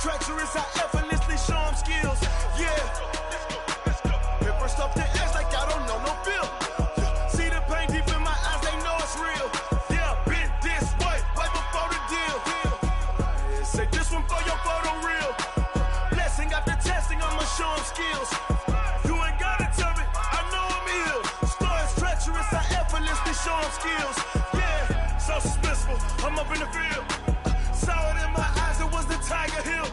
treacherous, I effortlessly show them skills. Yeah. Hit first off the edge like I don't know no feel. See the pain deep in my eyes, they know it's real. Yeah, been this way, way before the deal. Say this one for your photo real. Blessing after testing, I'ma show them skills. You ain't gotta tell me, I know I'm ill. Story's treacherous, I effortlessly show them skills. Yeah, so suspenseful, I'm up in the field. Saw it in my eyes, it was the Tiger Hill.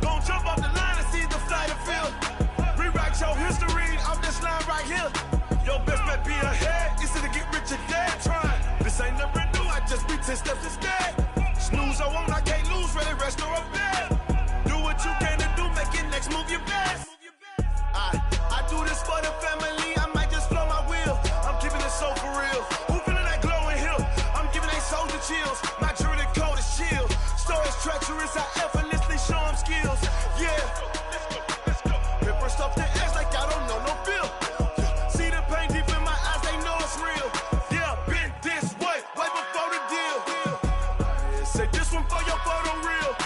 Gon' jump off the line and see the flight of field. Rewrite your history off this line right here. Your best bet be ahead, easy to get rich or dead trying. This ain't never new, I just be 10 steps instead. Snooze I won't, I can't lose, ready, rest or a bed. Do what you can to do, make your next move your best. I do this for the family, I might just flow my wheel. I'm keeping it so for real. Who feeling that glowing hill? I'm giving they soldier chills. My jewelry code is chill. Story's treacherous, I effortlessly show them skills. Yeah. Hit first off the edge like I don't know no feel. See the pain deep in my eyes, they know it's real. Yeah, been this way, way before the deal. Say this one for your photo real.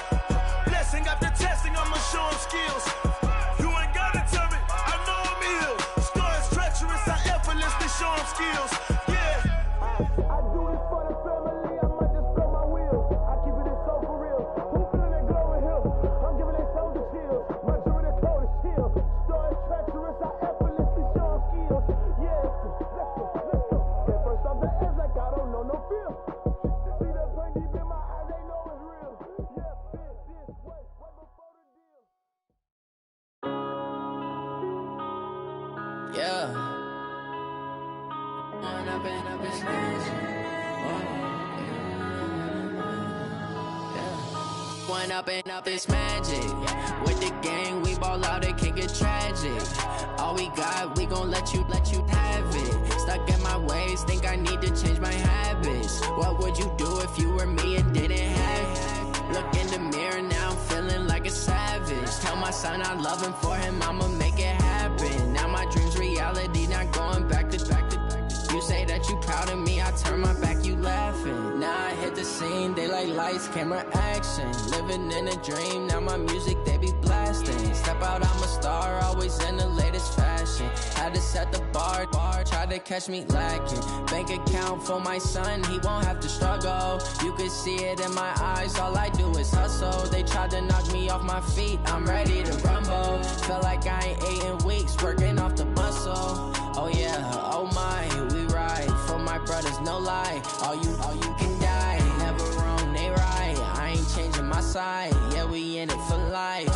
Blessing after testing, I'ma show them skills. You ain't gotta tell me, I know I'm ill. Story's treacherous, I effortlessly show them skills. Yeah. I do this for the family, I might just blow my wheel. I keep it so for real. Who feeling that glowing hill? I'm giving they soldier chills. My jewelry code is chill. Story's treacherous, I effortlessly show them skills. Yeah, let's go. Get first off the edge like I don't know no feel. See that pain deep in my eyes, they know it's real. Yeah, been this way, way before the deal. Yeah. When I've been up in Magic. When up it's magic. With the gang, we ball out, it can get tragic. All we got, we gon' let you have it. Stuck in my ways, think I need to change my habits. What would you do if you were me and didn't have it? Look in the mirror, now I'm feeling like a savage. Tell my son I love him, for him I'ma make it happen. Now my dream's reality, not going back to. You say that you proud of me, I turn my back, you laughing. Now I hit the scene, they like lights, camera, action. Living in a dream, now my music, they be blasting. Step out, I'm a star, always in the latest fashion. Had to set the bar, try to catch me lacking. Bank account for my son, he won't have to struggle. You can see it in my eyes, all I do is hustle. They tried to knock me off my feet, I'm ready to rumble. Feel like I ain't ate in weeks, working off the muscle. Oh yeah, oh my, we ride for my brothers, no lie. All you can die, never wrong, they right. I ain't changing my side, yeah, we in it for life.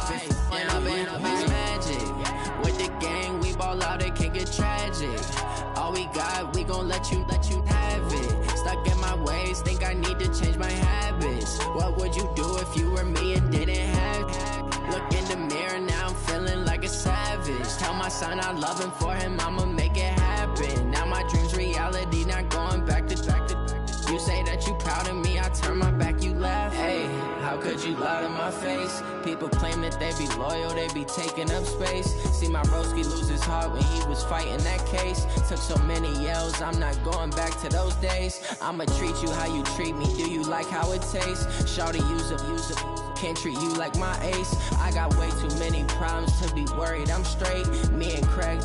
When I've been up, it's magic. With the gang, we ball out, it can get tragic. All we got, we gon' let you have it. Stuck in my ways, think I need to change my habits. What would you do if you were me and didn't have it? Look in the mirror, now I'm feeling like a savage. Tell my son I love him, for him I'ma make it happen. Now my dream's reality, not going back to. You say that you proud of me, I turn my back, you laugh. Hey, how could you lie to my face? People claim that they be loyal, they be taking up space. See my broski lose his heart when he was fighting that case. Took so many yells, I'm not going back to those days. I'ma treat you how you treat me, do you like how it tastes? Shawty, use up, can't treat you like my ace. I got way too many problems to be worried, I'm straight. Me and Craig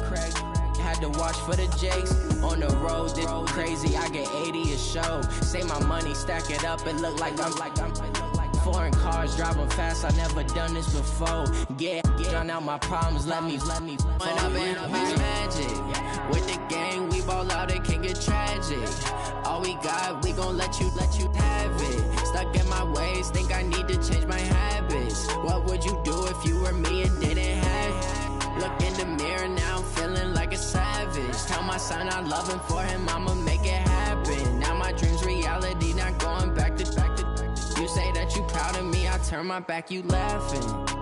had to watch for the Jakes. On the road, this crazy, I get 80 a show. Say my money, stack it up, it look like I'm foreign cars, driving fast, I never done this before. Get on out my problems, let me. When I've been up, it's magic. With the gang, we ball out, it can get tragic. All we got, we gon' let you have it. Stuck in my ways, think I need to change my habits. What would you do if you were me and didn't have it? Look in the mirror, now I'm feeling like a savage. Tell my son I love him, for him I'ma make it happen. Now my dream's reality, not going back to. You say that you proud of me, I turn my back, you laughing.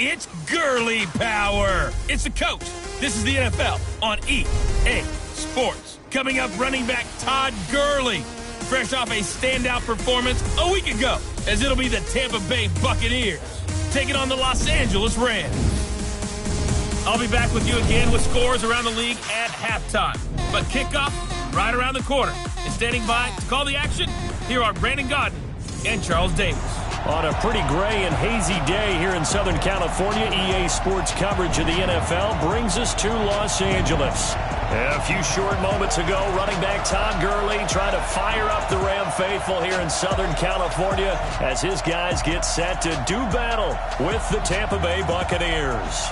It's Gurley power. It's the coach. This is the NFL on EA Sports. Coming up, running back Todd Gurley, fresh off a standout performance a week ago, as it'll be the Tampa Bay Buccaneers taking on the Los Angeles Rams. I'll be back with you again with scores around the league at halftime. But kickoff right around the corner. And standing by to call the action, here are Brandon Gaudin and Charles Davis. On a pretty gray and hazy day here in Southern California, EA Sports coverage of the NFL brings us to Los Angeles. A few short moments ago, running back Todd Gurley trying to fire up the Ram faithful here in Southern California as his guys get set to do battle with the Tampa Bay Buccaneers.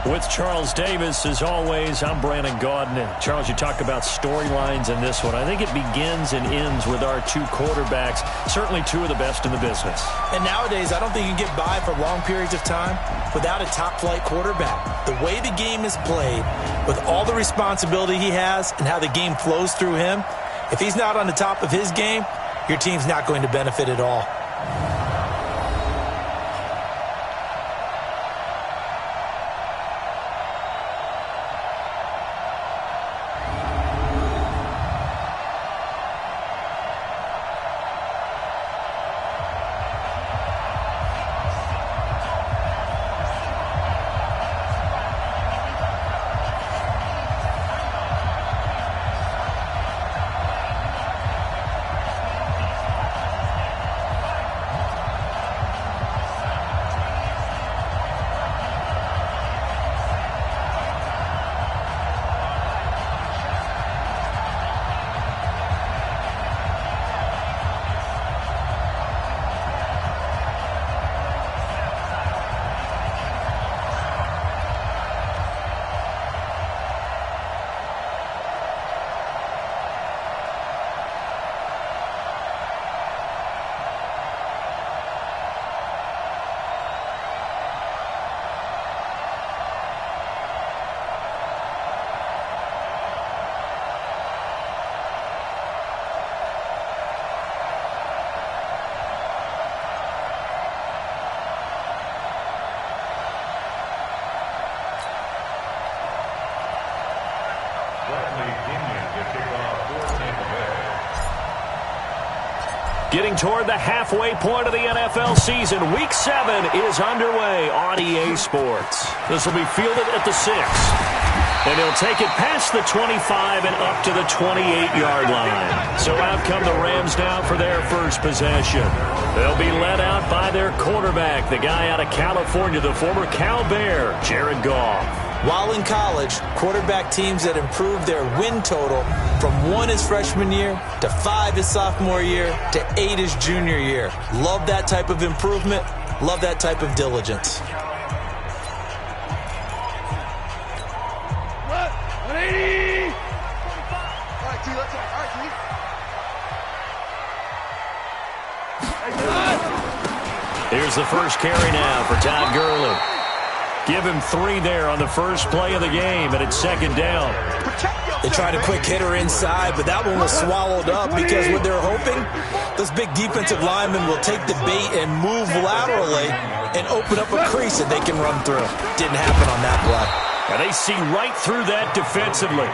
With Charles Davis, as always, I'm Brandon Gaudin. And Charles, you talk about storylines in this one. I think it begins and ends with our two quarterbacks, certainly two of the best in the business. And nowadays, I don't think you can get by for long periods of time without a top-flight quarterback. The way the game is played, with all the responsibility he has and how the game flows through him, if he's not on the top of his game, your team's not going to benefit at all. Getting toward the halfway point of the NFL season, Week 7 is underway on EA Sports. This will be fielded at the 6. And he'll take it past the 25 and up to the 28-yard line. So out come the Rams now for their first possession. They'll be led out by their quarterback, the guy out of California, the former Cal Bear, Jared Goff. While in college, quarterback teams that improved their win total from 1 his freshman year to 5 his sophomore year to 8 his junior year. Love that type of improvement. Love that type of diligence. Here's the first carry now for Todd Gurley. Give him 3 there on the first play of the game, and it's second down. They tried a quick hitter inside, but that one was swallowed up because what they're hoping, those big defensive linemen will take the bait and move laterally and open up a crease that they can run through. Didn't happen on that play. And they see right through that defensively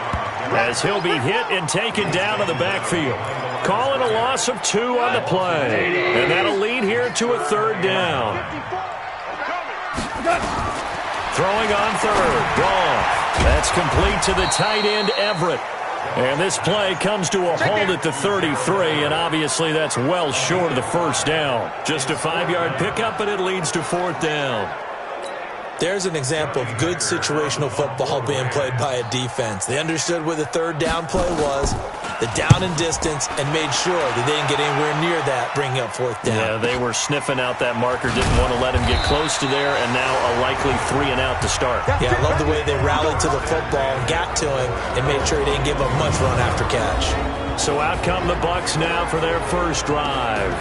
as he'll be hit and taken down to the backfield. Calling a loss of 2 on the play, and that'll lead here to a third down. Throwing on third. Goff. That's complete to the tight end, Everett. And this play comes to a halt at the 33, and obviously that's well short of the first down. Just a 5-yard pickup, and it leads to 4th down. There's an example of good situational football being played by a defense. They understood where the third down play was, the down and distance, and made sure that they didn't get anywhere near that, bringing up 4th down. Yeah, they were sniffing out that marker, didn't want to let him get close to there, and now a likely 3 and out to start. Yeah, I love the way they rallied to the football and got to him and made sure he didn't give up much run after catch. So out come the Bucs now for their first drive.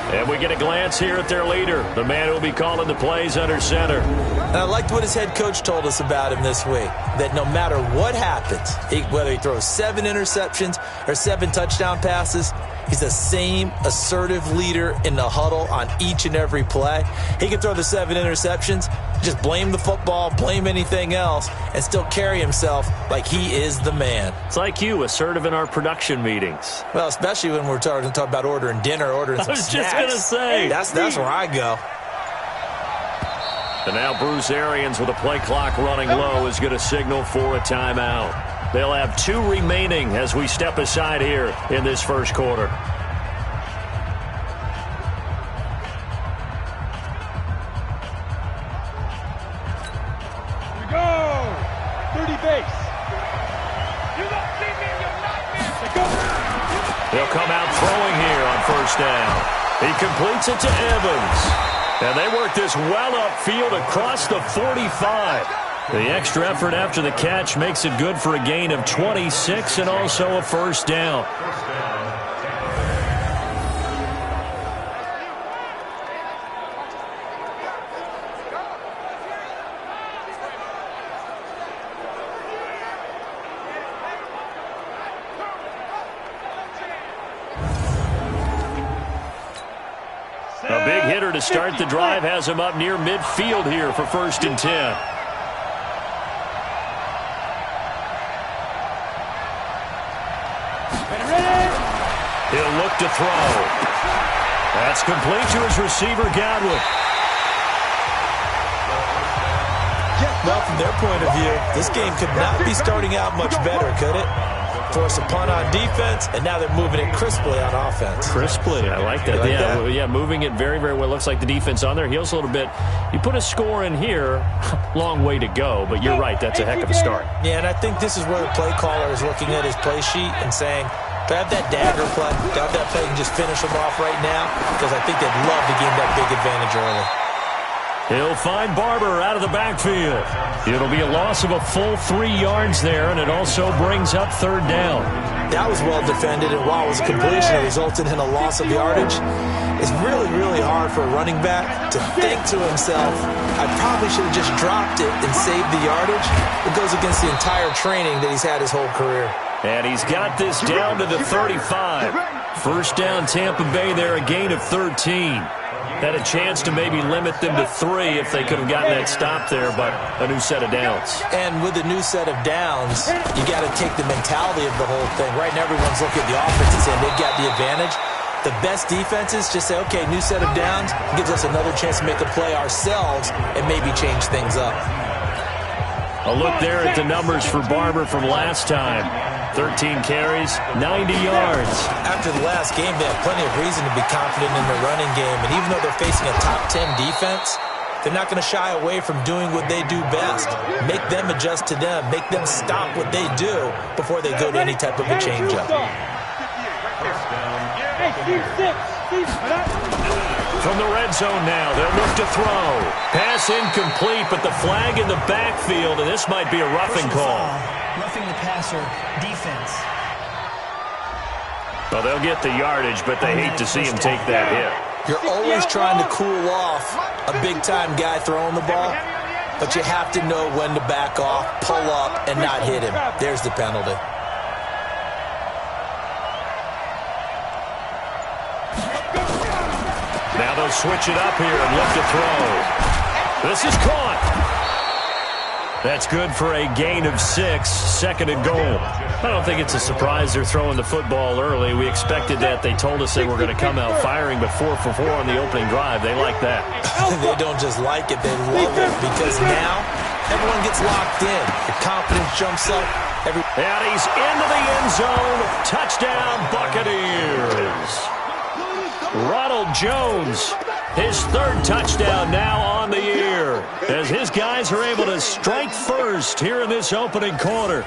And we get a glance here at their leader, the man who will be calling the plays under center. And I liked what his head coach told us about him this week, that no matter what happens, whether he throws 7 interceptions or 7 touchdown passes, He's the same assertive leader in the huddle on each and every play. He can throw the 7 interceptions, just blame the football, blame anything else, and still carry himself like he is the man. It's like you, assertive in our production meetings. Well, especially when we're talking about ordering dinner, ordering some snacks. I was just going to say. That's where I go. And now Bruce Arians with a play clock running low is going to signal for a timeout. They'll have 2 remaining as we step aside here in this first quarter. Here we go. 30 base. You don't see me, you're not missing. Go. They'll come out throwing here on first down. He completes it to Evans. And they work this well upfield across the 45. The extra effort after the catch makes it good for a gain of 26 and also a first down. A big hitter to start the drive has him up near midfield here for 1st and 10. He'll look to throw. That's complete to his receiver, Godwin. Well, from their point of view, this game could not be starting out much better, could it? Force a punt on defense, and now they're moving it crisply on offense. Crisply, I like that. Yeah, moving it very, very well. Looks like the defense on their heels a little bit. You put a score in here, long way to go, but you're right, that's a heck of a start. Yeah, and I think this is where the play caller is looking at his play sheet and saying, grab that dagger play, grab that play and just finish them off right now, because I think they'd love to gain that big advantage early. He'll find Barber out of the backfield. It'll be a loss of a full 3 yards there, and it also brings up 3rd down. That was well defended, and while it was a completion, it resulted in a loss of yardage. It's really, really hard for a running back to think to himself, I probably should have just dropped it and saved the yardage. It goes against the entire training that he's had his whole career. And he's got this down to the 35. First down, Tampa Bay there, a gain of 13. Had a chance to maybe limit them to 3 if they could have gotten that stop there, but a new set of downs. And with a new set of downs, you got to take the mentality of the whole thing. Right now, everyone's looking at the offense and saying they've got the advantage. The best defenses just say, okay, new set of downs, gives us another chance to make a play ourselves and maybe change things up. A look there at the numbers for Barber from last time. 13 carries, 90 yards. After the last game, they have plenty of reason to be confident in their running game. And even though they're facing a top 10 defense, they're not going to shy away from doing what they do best. Make them adjust to them. Make them stop what they do before they go to any type of a change-up. From the red zone now, they'll look to throw. Pass incomplete, but the flag in the backfield, and this might be a roughing call. Roughing the passer, defense. Well, they'll get the yardage, but they hate to see him take that hit. You're always trying to cool off a big-time guy throwing the ball, but you have to know when to back off, pull up, and not hit him. There's the penalty. Now they'll switch it up here and look to throw. This is caught. That's good for a gain of 6, 2nd and goal. I don't think it's a surprise they're throwing the football early. We expected that. They told us they were going to come out firing, but 4 for 4 on the opening drive. They like that. They don't just like it, they love it, because now everyone gets locked in. The confidence jumps up. And he's into the end zone. Touchdown, Buccaneers. Ronald Jones, his 3rd touchdown now on the year, as his guys are able to strike first here in this opening quarter.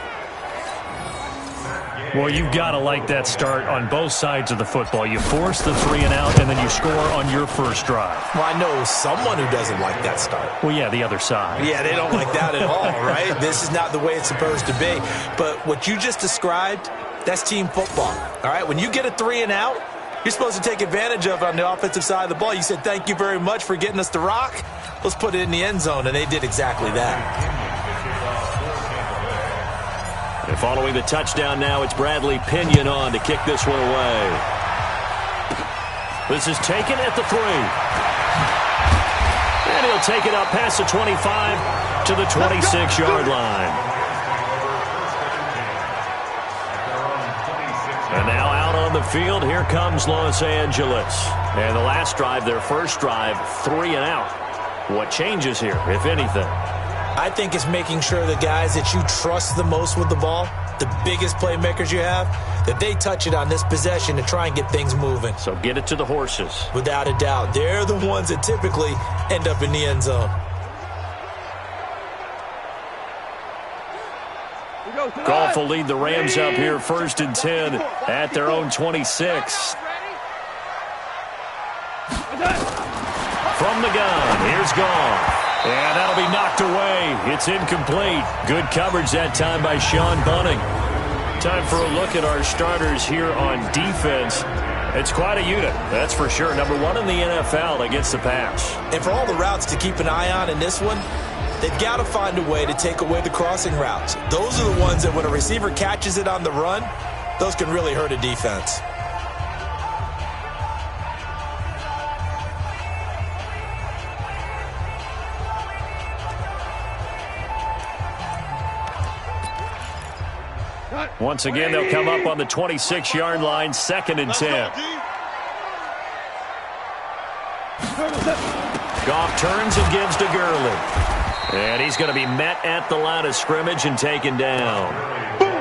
Well, you've got to like that start on both sides of the football. You force the 3 and out, and then you score on your first drive. Well, I know someone who doesn't like that start. Well, yeah, the other side. Yeah, they don't like that at all, right? This is not the way it's supposed to be. But what you just described, that's team football, all right? When you get a 3 and out, you're supposed to take advantage of on the offensive side of the ball. You said, thank you very much for getting us the rock. Let's put it in the end zone, and they did exactly that. And following the touchdown now, it's Bradley Pinion on to kick this one away. This is taken at the 3. And he'll take it up past the 25 to the 26-yard line. And now out on the field, here comes Los Angeles. And the last drive, their first drive, 3 and out. What changes here, if anything? I think it's making sure the guys that you trust the most with the ball, the biggest playmakers you have, that they touch it on this possession to try and get things moving. So get it to the horses. Without a doubt. They're the ones that typically end up in the end zone. Goff will lead the Rams up here 1st and 10 at their own 26. From the gun, here's Goff. And that'll be knocked away. It's incomplete. Good coverage that time by Sean Bunting. Time for a look at our starters here on defense. It's quite a unit, that's for sure. Number 1 in the NFL against the pass. And for all the routes to keep an eye on in this one, they've got to find a way to take away the crossing routes. Those are the ones that when a receiver catches it on the run, those can really hurt a defense. Once again, they'll come up on the 26-yard line, 2nd and 10. Goff turns and gives to Gurley. And he's going to be met at the line of scrimmage and taken down.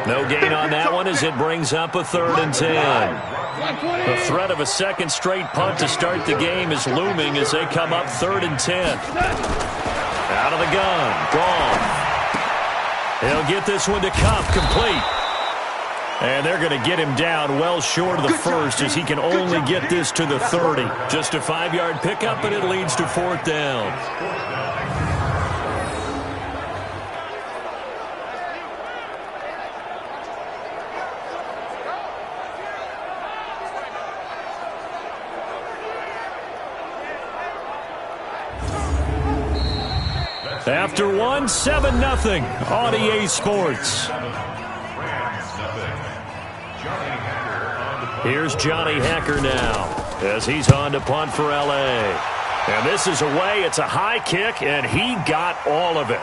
No gain on that one as it brings up a 3rd and 10. The threat of a second straight punt to start the game is looming as they come up 3rd and 10. Out of the gun, Goff. He'll get this one to Kupp, complete. And they're going to get him down well short of the first as he can only get this to the 30. Just a 5-yard pickup, and it leads to 4th down. After 1, 7-0 on EA Sports. Here's Johnny Hacker now as he's on to punt for L.A. And this is away. It's a high kick, and he got all of it.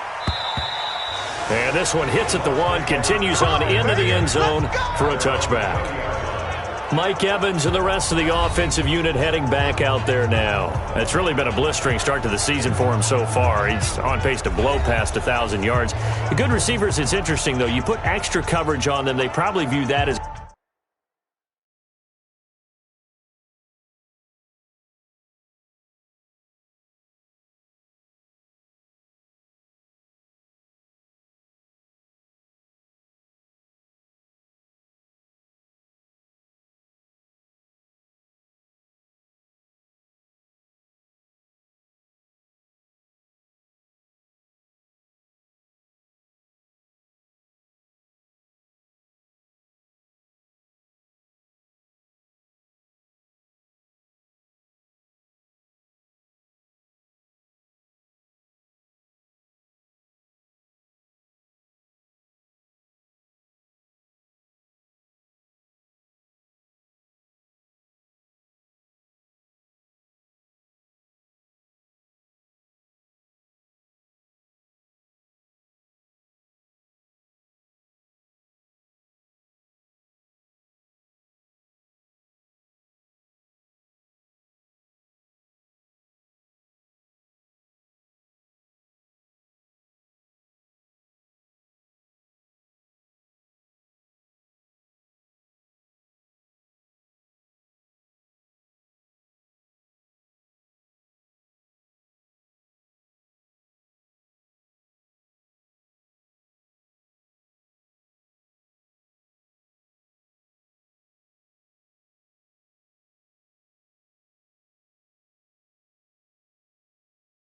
And this one hits at the 1, continues on into the end zone for a touchback. Mike Evans and the rest of the offensive unit heading back out there now. It's really been a blistering start to the season for him so far. He's on pace to blow past 1,000 yards. The good receivers, it's interesting, though. You put extra coverage on them, they probably view that as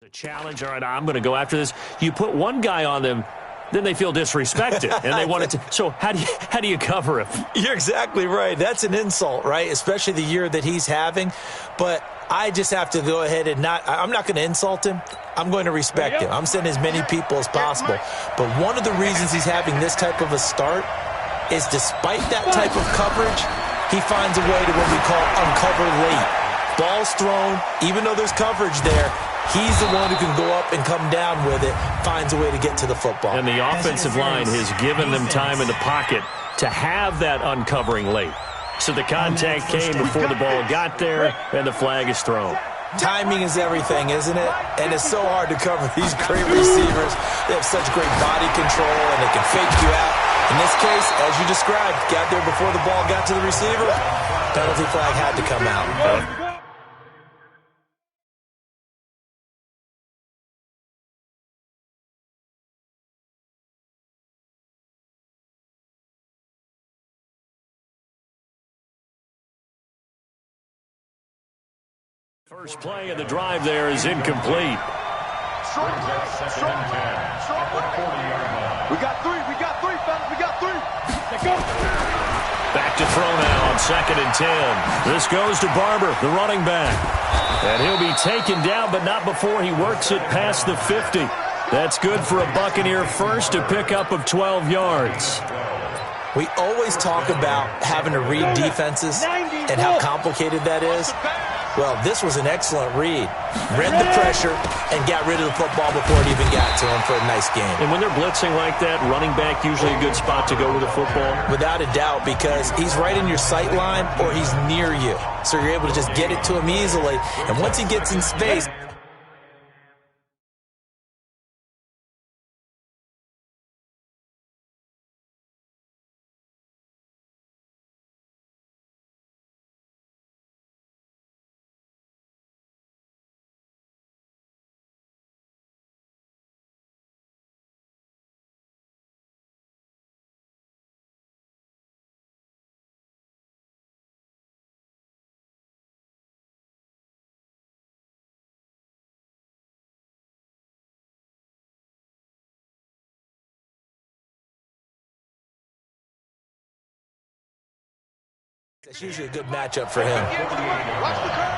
a challenge. All right, I'm going to go after this. You put one guy on them, then they feel disrespected, and they want it to. So how do you cover him? You're exactly right. That's an insult, right? Especially the year that he's having. But I just have to go ahead and I'm not going to insult him. I'm going to respect him. I'm sending as many people as possible. But one of the reasons he's having this type of a start is despite that type of coverage, he finds a way to what we call uncover late. Ball's thrown, even though there's coverage there, he's the one who can go up and come down with it, finds a way to get to the football. And the offensive line has given them time in the pocket to have that uncovering late. So the contact came before the ball got there, and the flag is thrown. Timing is everything, isn't it? And it's so hard to cover these great receivers. They have such great body control, and they can fake you out. In this case, as you described, got there before the ball got to the receiver. Penalty flag had to come out. First play of the drive there is incomplete. Short play, short play, short play. We got three, fellas, we got three. Let's go. Back to throw now on 2nd and 10. This goes to Barber, the running back. And he'll be taken down, but not before he works it past the 50. That's good for a Buccaneer first, a pickup of 12 yards. We always talk about having to read defenses and how complicated that is. Well, this was an excellent read. Read the pressure and got rid of the football before it even got to him for a nice game. And when they're blitzing like that, running back usually a good spot to go with the football? Without a doubt, because he's right in your sight line or he's near you. So you're able to just get it to him easily. And once he gets in space... That's usually a good matchup for him. Watch the curl, watch the curl.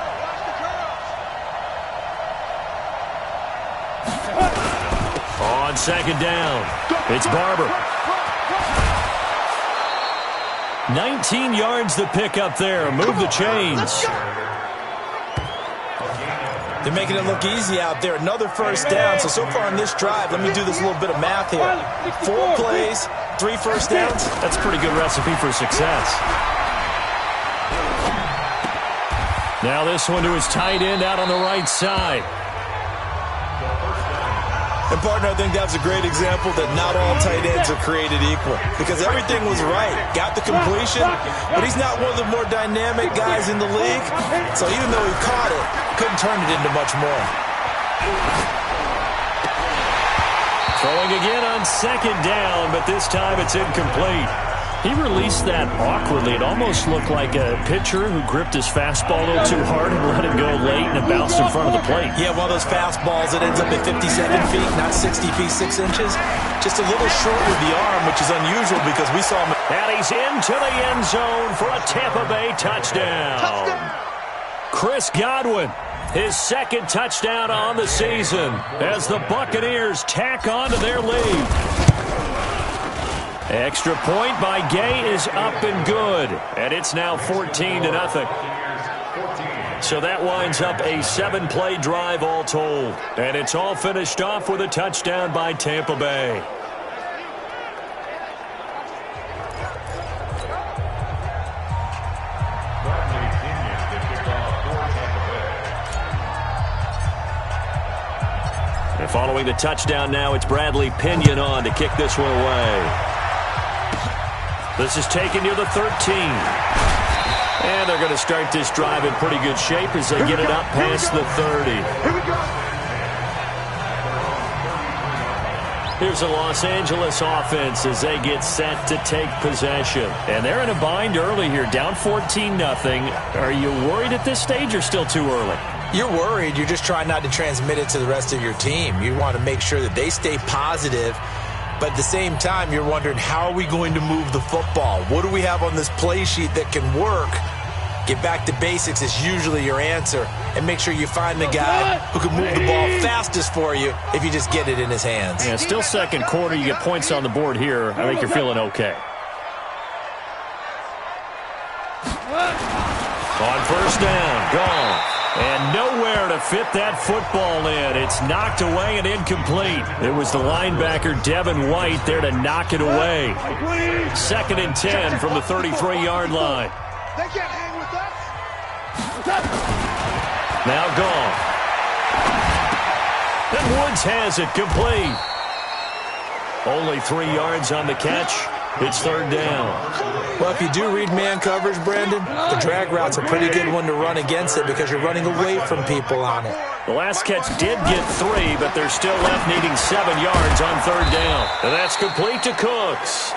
On 2nd down, it's Barber. 19 yards the pickup there. Move the chains. They're making it look easy out there. Another first down. So far on this drive, let me do this little bit of math here. 4 plays, 3 first downs. That's a pretty good recipe for success. Now this one to his tight end out on the right side. And, partner, I think that's a great example that not all tight ends are created equal. Because everything was right. Got the completion, but he's not one of the more dynamic guys in the league. So even though he caught it, couldn't turn it into much more. Throwing again on 2nd down, but this time it's incomplete. He released that awkwardly. It almost looked like a pitcher who gripped his fastball a little too hard and let it go late, and it bounced in front of the plate. Yeah, one of those fastballs that ends up at 57 feet, not 60 feet, 6 inches. Just a little short with the arm, which is unusual because we saw him. And he's into the end zone for a Tampa Bay touchdown. Chris Godwin, his 2nd touchdown on the season as the Buccaneers tack on to their lead. Extra point by Gay is up and good, and it's now 14-0. So that winds up a 7-play drive all told, and it's all finished off with a touchdown by Tampa Bay. And following the touchdown now, it's Bradley Pinion on to kick this one away. This is taken near the 13. And they're going to start this drive in pretty good shape as they get it up past the 30. Here's the Los Angeles offense as they get set to take possession. And they're in a bind early here, down 14-0. Are you worried at this stage or still too early? You're worried. You're just trying not to transmit it to the rest of your team. You want to make sure that they stay positive. But at the same time, you're wondering, how are we going to move the football? What do we have on this play sheet that can work? Get back to basics is usually your answer. And make sure you find the guy who can move the ball fastest for you if you just get it in his hands. Yeah, still 2nd quarter. You get points on the board here. I think you're feeling okay. On 1st down, gone. And nowhere to fit that football in. It's knocked away and incomplete. It was the linebacker, Devin White, there to knock it away. 2nd and 10 from the 33-yard line. They can't hang with us. Now gone. And Woods has it complete. Only 3 yards on the catch. It's 3rd down. Well, if you do read man coverage, Brandon, the drag route's a pretty good one to run against it because you're running away from people on it. The last catch did get 3, but they're still left needing 7 yards on 3rd down. And that's complete to Cooks.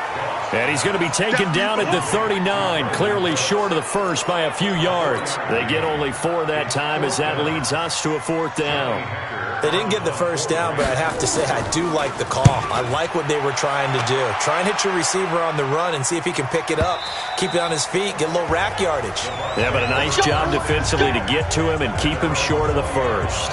And he's going to be taken down at the 39, clearly short of the first by a few yards. They get only 4 that time as that leads us to a 4th down. They didn't get the first down, but I have to say I do like the call. I like what they were trying to do. Try and hit your receiver on the run and see if he can pick it up, keep it on his feet, get a little rack yardage. Yeah, but a nice job defensively to get to him and keep him short of the first.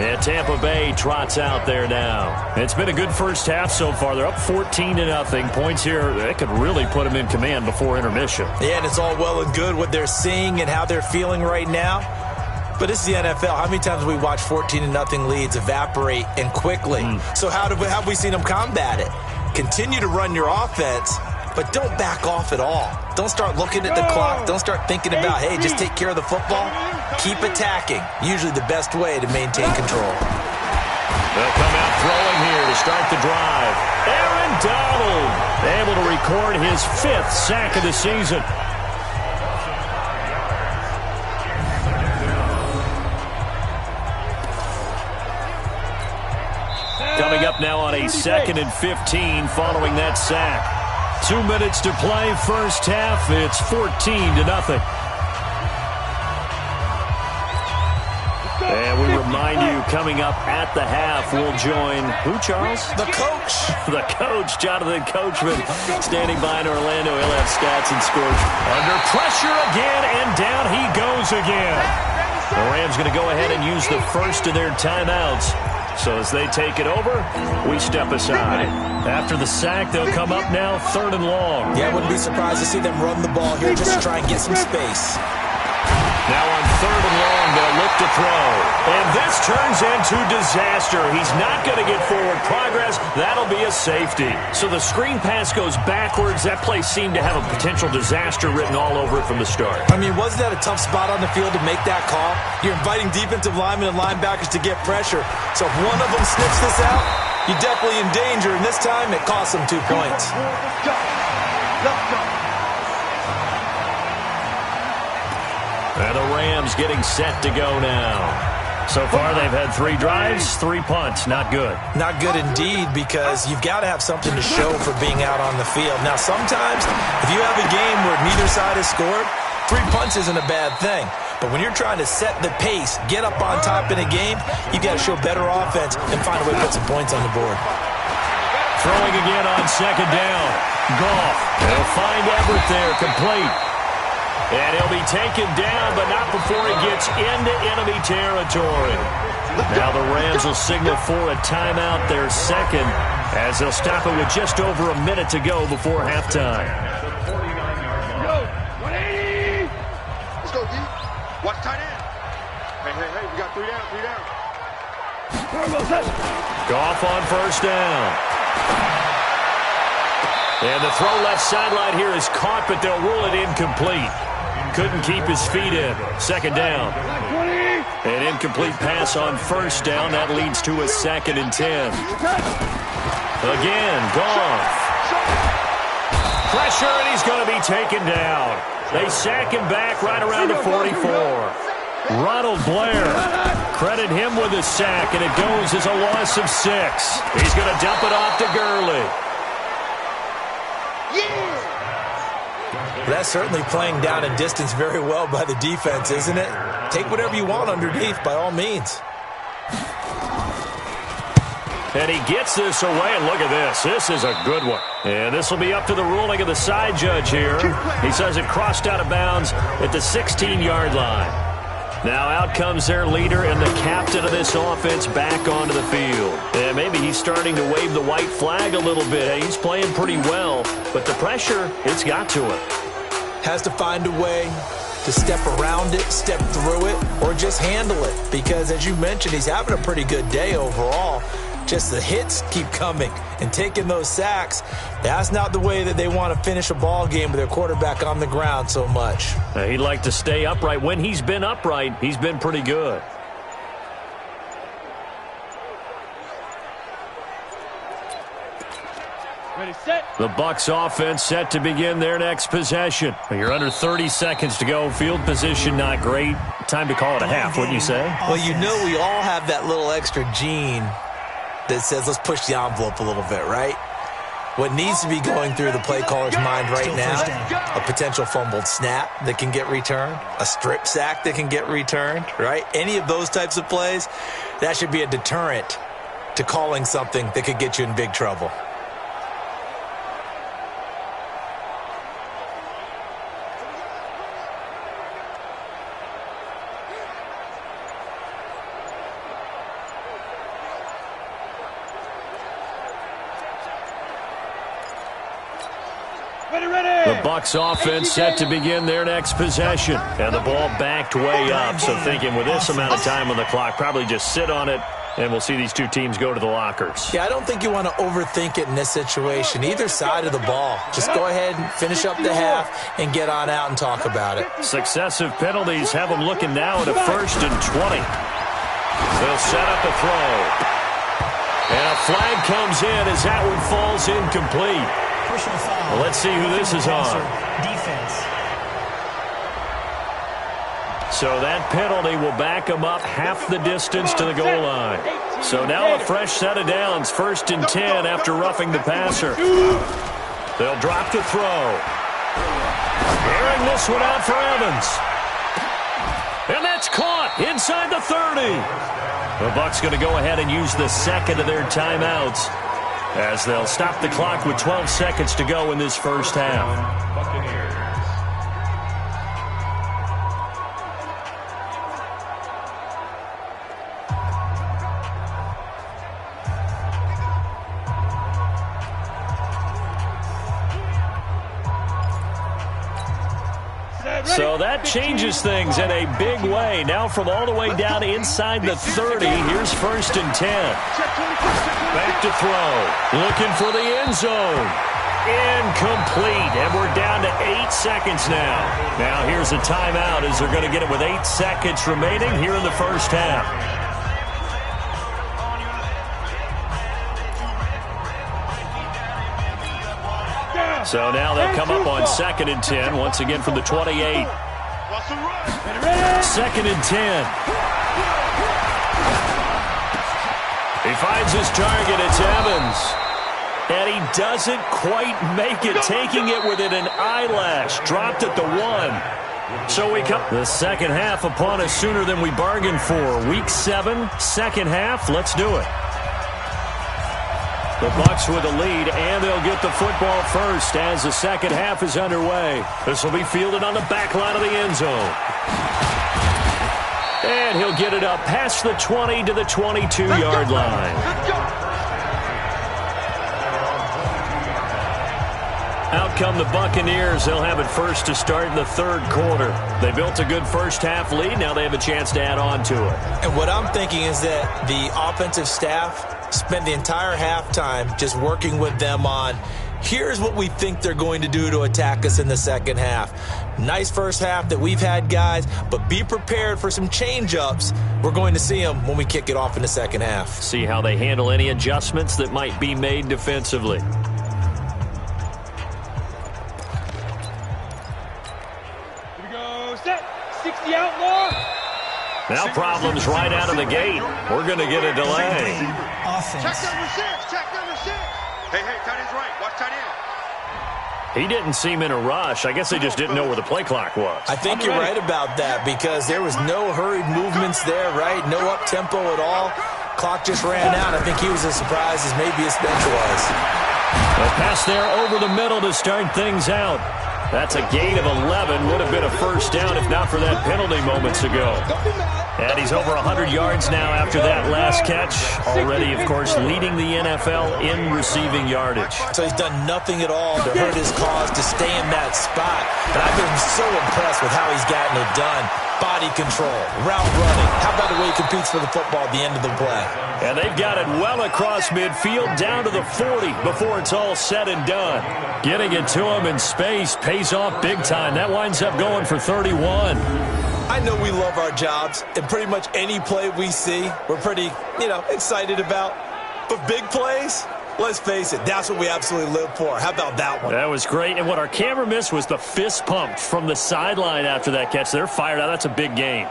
And Tampa Bay trots out there now. It's been a good first half so far. They're up 14-0. Points here, that could really put them in command before intermission. Yeah, and it's all well and good what they're seeing and how they're feeling right now. But this is the NFL. How many times have we watched 14-0 leads evaporate and quickly? So how have we seen them combat it? Continue to run your offense, but don't back off at all. Don't start looking at the clock. Don't start thinking about, hey, just take care of the football. Keep attacking. Usually the best way to maintain control. They'll come out throwing here to start the drive. Aaron Donald able to record his 5th sack of the season. Coming up now on a 2nd and 15 following that sack. 2 minutes to play, first half. It's 14-0. And we remind you, coming up at the half, we'll join who, Charles? The coach. The coach, Jonathan Coachman, standing by in Orlando. He'll have stats and scores. Under pressure again, and down he goes again. The Rams going to go ahead and use the first of their timeouts. So as they take it over, we step aside. After the sack, they'll come up now 3rd and long. Yeah, I wouldn't be surprised to see them run the ball here just to try and get some space. Now on 3rd and long, they'll look to throw. And this turns into disaster. He's not going to get forward progress. That'll be a safety. So the screen pass goes backwards. That play seemed to have a potential disaster written all over it from the start. I mean, wasn't that a tough spot on the field to make that call? You're inviting defensive linemen and linebackers to get pressure. So if one of them sniffs this out, you're definitely in danger. And this time, it costs them 2 points. Let's go. Let's go. And the Rams getting set to go now. So far, they've had 3 drives, 3 punts. Not good. Not good indeed, because you've got to have something to show for being out on the field. Now, sometimes, if you have a game where neither side has scored, 3 punts isn't a bad thing. But when you're trying to set the pace, get up on top in a game, you've got to show better offense and find a way to put some points on the board. Throwing again on 2nd down. Goff. They'll find Everett there, complete. And he'll be taken down, but not before he gets into enemy territory. Now the Rams will signal for a timeout, their 2nd, as they'll stop it with just over a minute to go before halftime. Go. 180. Let's go, D. Watch tight end. Hey, we got 3 down. Goff on 1st down. And the throw left sideline here is caught, but they'll rule it incomplete. Couldn't keep his feet in. 2nd down. An incomplete pass on 1st down. That leads to a 2nd and 10. Again, Goff. Pressure, and he's going to be taken down. They sack him back right around the 44. Ronald Blair, credit him with a sack, and it goes as a loss of 6. He's going to dump it off to Gurley. That's certainly playing down in distance very well by the defense, isn't it? Take whatever you want underneath, by all means. And he gets this away, and look at this. This is a good one. And this will be up to the ruling of the side judge here. He says it crossed out of bounds at the 16-yard line. Now out comes their leader and the captain of this offense back onto the field. And maybe he's starting to wave the white flag a little bit. He's playing pretty well, but the pressure, it's got to him. Has to find a way to step around it, step through it, or just handle it. Because as you mentioned, he's having a pretty good day overall. Just the hits keep coming and taking those sacks. That's not the way that they want to finish a ball game with their quarterback on the ground so much. He'd like to stay upright. When he's been upright, he's been pretty good. Ready, set. The Bucs offense set to begin their next possession. You're under 30 seconds to go. Field position not great. Time to call it a half, wouldn't you say? Well, you know we all have that little extra gene that says let's push the envelope a little bit, right? What needs to be going through the play caller's mind right now, a potential fumbled snap that can get returned, a strip sack that can get returned, right? Any of those types of plays, that should be a deterrent to calling something that could get you in big trouble. The Bucs offense set to begin their next possession. And the ball backed way up. So thinking with this amount of time on the clock, probably just sit on it, and we'll see these two teams go to the lockers. Yeah, I don't think you want to overthink it in this situation. Either side of the ball. Just go ahead and finish up the half and get on out and talk about it. Successive penalties have them looking now at a 1st and 20. They'll set up a throw. And a flag comes in as that one falls incomplete. Well, let's see who this is on. Defense. So that penalty will back them up half the distance to the goal line. So now a fresh set of downs, 1st and 10 after roughing the passer. They'll drop the throw. Airing this one out for Evans. And that's caught inside the 30. The Bucs going to go ahead and use the second of their timeouts, as they'll stop the clock with 12 seconds to go in this first half. So that changes things in a big way. Now from all the way down inside the 30, here's 1st and 10. Back to throw. Looking for the end zone. Incomplete. And we're down to 8 seconds now. Now here's a timeout as they're going to get it with 8 seconds remaining here in the first half. So now they'll come up on 2nd and 10, once again from the 28. 2nd and 10. He finds his target. It's Evans. And he doesn't quite make it, taking it within an eyelash. Dropped at the 1. So we come the second half upon us sooner than we bargained for. Week 7, second half. Let's do it. The Bucs with a lead, and they'll get the football first as the second half is underway. This will be fielded on the back line of the end zone. And he'll get it up past the 20 to the 22-yard line. Out come the Buccaneers. They'll have it first to start in the 3rd quarter. They built a good first half lead. Now they have a chance to add on to it. And what I'm thinking is that the offensive staff spend the entire halftime just working with them on, here's what we think they're going to do to attack us in the second half. Nice first half that we've had, guys, but be prepared for some change-ups. We're going to see them when we kick it off in the second half. See how they handle any adjustments that might be made defensively. Here we go, set, 60 outlaw. Now problems right out of the gate. We're going to get a delay. Offense. Check number 6. Check number 6. Hey, tight end's right. Watch tight end. He didn't seem in a rush. I guess they just didn't know where the play clock was. I think you're right about that because there was no hurried movements there, right? No up-tempo at all. Clock just ran out. I think he was as surprised as maybe his bench was. A pass there over the middle to start things out. That's a gain of 11. Would have been a first down if not for that penalty moments ago. And he's over 100 yards now after that last catch. Already, of course, leading the NFL in receiving yardage. So he's done nothing at all to hurt his cause to stay in that spot. But I've been so impressed with how he's gotten it done. Body control, route running. How about the way he competes for the football at the end of the play? And they've got it well across midfield down to the 40 before it's all said and done. Getting it to him in space pays off big time. That winds up going for 31. I know we love our jobs, and pretty much any play we see, we're pretty, excited about. But big plays, let's face it, that's what we absolutely live for. How about that one? That was great. And what our camera missed was the fist pump from the sideline after that catch. They're fired out. That's a big game.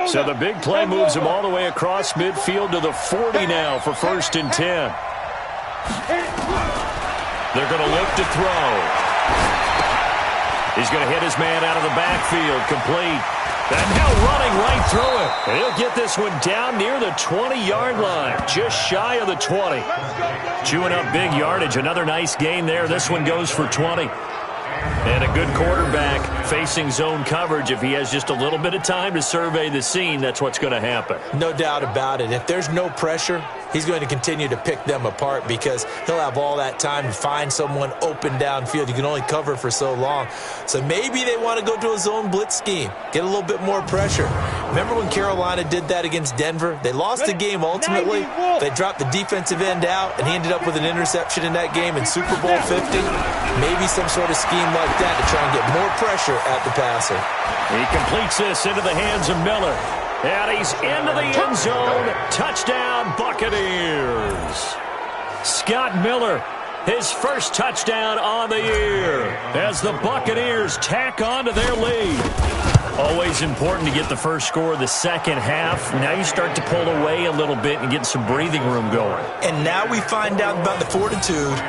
So the big play moves him all the way across midfield to the 40 now for 1st and 10. They're going to look to throw. He's going to hit his man out of the backfield, complete. And now running right through it. And he'll get this one down near the 20-yard line, just shy of the 20. Chewing up big yardage. Another nice gain there. This one goes for 20. And a good quarterback facing zone coverage. If he has just a little bit of time to survey the scene, that's what's going to happen. No doubt about it. If there's no pressure, he's going to continue to pick them apart because he'll have all that time to find someone open downfield. You can only cover for so long. So maybe they want to go to a zone blitz scheme, get a little bit more pressure. Remember when Carolina did that against Denver? They lost the game ultimately. They dropped the defensive end out, and he ended up with an interception in that game in Super Bowl 50. Maybe some sort of scheme like that to try and get more pressure at the passer. He completes this into the hands of Miller. And he's into the end zone. Touchdown, Buccaneers. Scott Miller, his first touchdown on the year as the Buccaneers tack on to their lead. Always important to get the first score of the second half. Now you start to pull away a little bit and get some breathing room going. And now we find out about the fortitude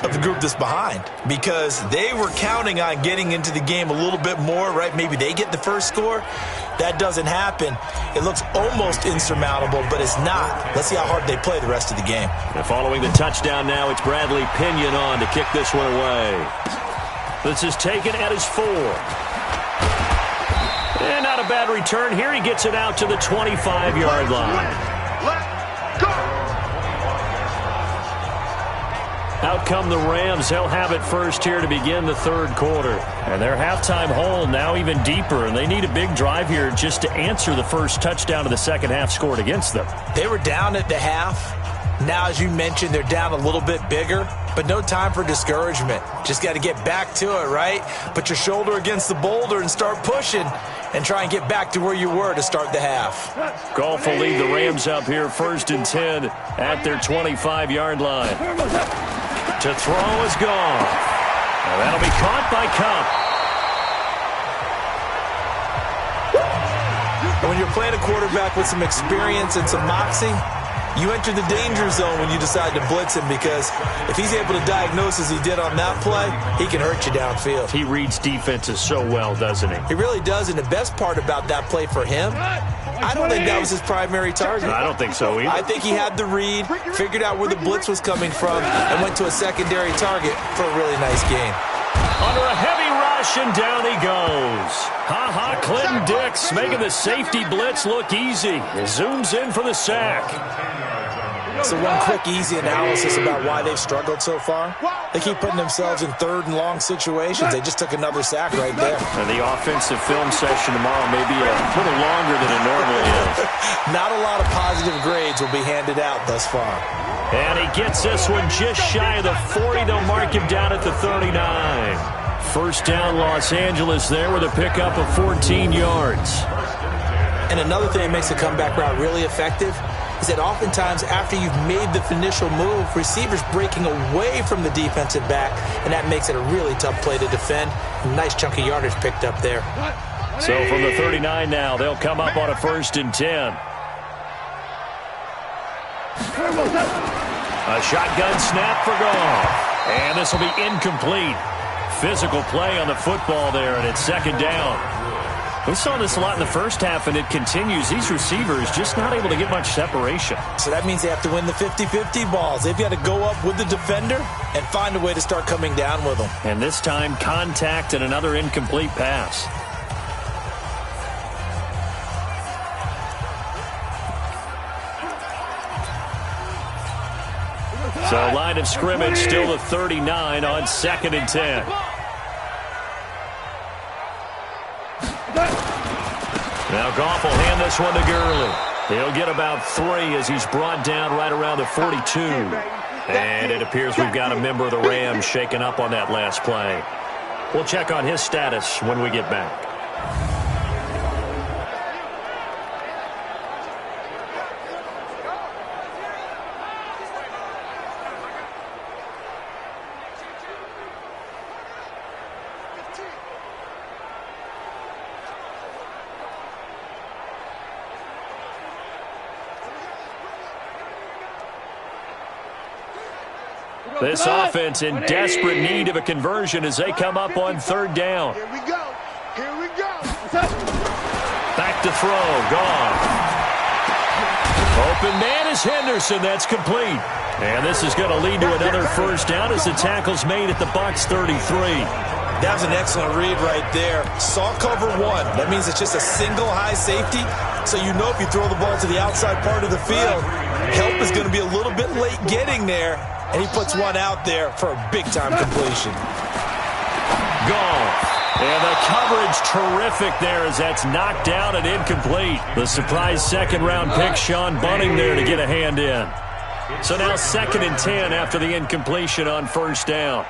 of the group that's behind, because they were counting on getting into the game a little bit more, right? Maybe they get the first score. That doesn't happen. It looks almost insurmountable, but it's not. Let's see how hard they play the rest of the game. And following the touchdown now, it's Bradley Pinion on to kick this one away. This is taken at his 4. And not a bad return here. He gets it out to the 25-yard line. Out come the Rams. They'll have it first here to begin the third quarter. And their halftime hole now even deeper, and they need a big drive here just to answer the first touchdown of the second half scored against them. They were down at the half. Now, as you mentioned, they're down a little bit bigger, but no time for discouragement. Just got to get back to it, right? Put your shoulder against the boulder and start pushing and try and get back to where you were to start the half. Goff will lead the Rams up here 1st and 10 at their 25-yard line. To throw is gone. And that'll be caught by Kupp. When you're playing a quarterback with some experience and some moxie, you enter the danger zone when you decide to blitz him, because if he's able to diagnose as he did on that play, he can hurt you downfield. He reads defenses so well, doesn't he? He really does, and the best part about that play for him, I don't think that was his primary target. I don't think so either. I think he had the read, figured out where the blitz was coming from, and went to a secondary target for a really nice gain. Under a heavy rush, and down he goes. Clinton Dix making the safety blitz look easy. He zooms in for the sack. So one quick, easy analysis about why they've struggled so far. They keep putting themselves in 3rd and long situations. They just took another sack right there. And the offensive film session tomorrow may be a little longer than it normally is. Not a lot of positive grades will be handed out thus far. And he gets this one just shy of the 40. They'll mark him down at the 39. First down, Los Angeles there with a pickup of 14 yards. And another thing that makes the comeback route really effective is that oftentimes after you've made the initial move, receivers breaking away from the defensive back, and that makes it a really tough play to defend. Nice chunk of yardage picked up there. So from the 39 now, they'll come up on a 1st and 10. A shotgun snap for Goff. And this will be incomplete. Physical play on the football there, and it's second down. We saw this a lot in the first half, and it continues. These receivers just not able to get much separation. So that means they have to win the 50-50 balls. They've got to go up with the defender and find a way to start coming down with them. And this time, contact and another incomplete pass. So line of scrimmage still the 39 on 2nd and 10. Now Goff will hand this one to Gurley. He'll get about 3 as he's brought down right around the 42. And it appears we've got a member of the Rams shaken up on that last play. We'll check on his status when we get back. This offense in desperate need of a conversion as they come up on 3rd down. Here we go. Here we go. Back to throw. Gone. Open man is Henderson. That's complete. And this is going to lead to another first down as the tackle's made at the Bucs 33. That was an excellent read right there. Saw cover 1. That means it's just a single high safety. So you know if you throw the ball to the outside part of the field, help is going to be a little bit late getting there. And he puts one out there for a big-time completion. Gone. And the coverage terrific there as that's knocked down and incomplete. The surprise second-round pick, Sean Bunting, there to get a hand in. So now 2nd and 10 after the incompletion on 1st down.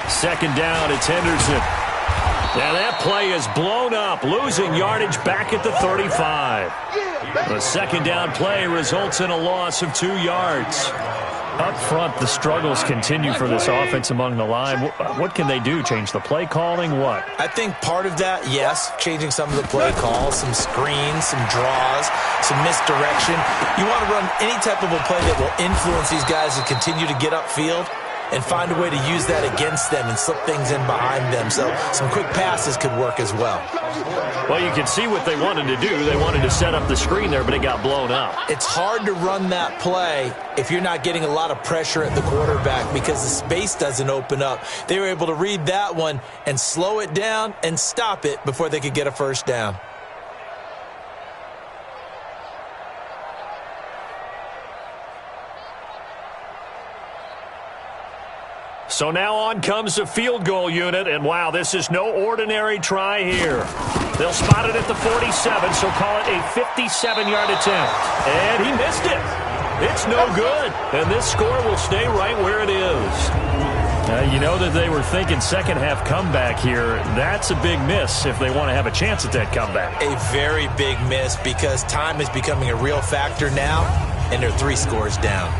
2nd down, it's Henderson. Now that play is blown up, losing yardage back at the 35. The 2nd down play results in a loss of 2 yards. Up front, the struggles continue for this offense among the line. What can they do? Change the play calling? What? I think part of that, yes, changing some of the play calls, some screens, some draws, some misdirection. You want to run any type of a play that will influence these guys to continue to get upfield and find a way to use that against them and slip things in behind them. So some quick passes could work as well. Well, you can see what they wanted to do. They wanted to set up the screen there, but it got blown up. It's hard to run that play if you're not getting a lot of pressure at the quarterback because the space doesn't open up. They were able to read that one and slow it down and stop it before they could get a first down. So now on comes the field goal unit, and wow, this is no ordinary try here. They'll spot it at the 47, so call it a 57-yard attempt. And he missed it. It's no good, and this score will stay right where it is. You know that they were thinking second-half comeback here. That's a big miss if they want to have a chance at that comeback. A very big miss because time is becoming a real factor now, and they're 3 scores down.